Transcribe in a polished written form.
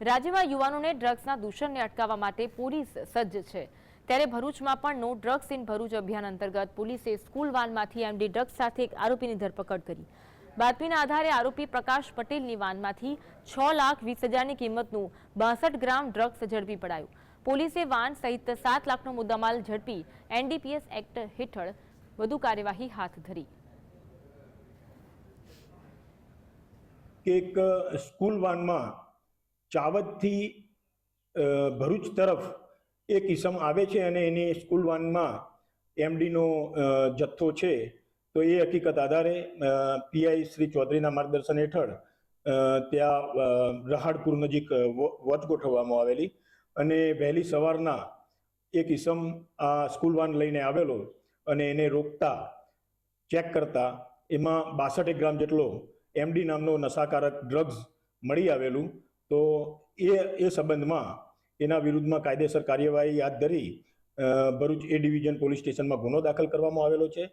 રાજ્યમાં યુવાનોને ડ્રગ્સના દૂષણને અટકાવવા માટે પોલીસ સજ્જ છે, ત્યારે ભરૂચમાં પણ નો ડ્રગ્સ ઇન ભરૂચ અભિયાન અંતર્ગત પોલીસે સ્કૂલ વાનમાંથી એમડી ડ્રગ્સ સાથે એક આરોપીની ધરપકડ કરી। બાતમીના આધારે આરોપી પ્રકાશ પટેલની વાનમાંથી 6,20,000ની કિંમતનું 62 ગ્રામ ડ્રગ્સ ઝડપી પડાયું। પોલીસે વાન સહિત 7 લાખનો મુદ્દામાલ ઝડપી એનડીપીએસ એક્ટ હેઠળ વધુ કાર્યવાહી હાથ ધરી। એક સ્કૂલ વાનમાં ચાવદથી ભરૂચ તરફ એક ઈસમ આવે છે અને એની સ્કૂલ વાનમાં એમડીનો જથ્થો છે। તો એ હકીકત આધારે પીઆઈ શ્રી ચૌધરીના માર્ગદર્શન હેઠળ ત્યાં રહાડપુર નજીક વોચ ગોઠવવામાં આવેલી અને વહેલી સવારના એક ઈસમ આ સ્કૂલ વાન લઈને આવેલો અને એને રોકતા ચેક કરતા એમાં 62 ગ્રામ જેટલો એમડી નામનો નશાકારક ડ્રગ્સ મળી આવેલું। તો એ સંબંધમાં એના વિરુદ્ધમાં કાયદેસર કાર્યવાહી હાથ ધરી ભરૂચ એ ડિવિઝન પોલીસ સ્ટેશનમાં ગુનો દાખલ કરવામાં આવેલો છે।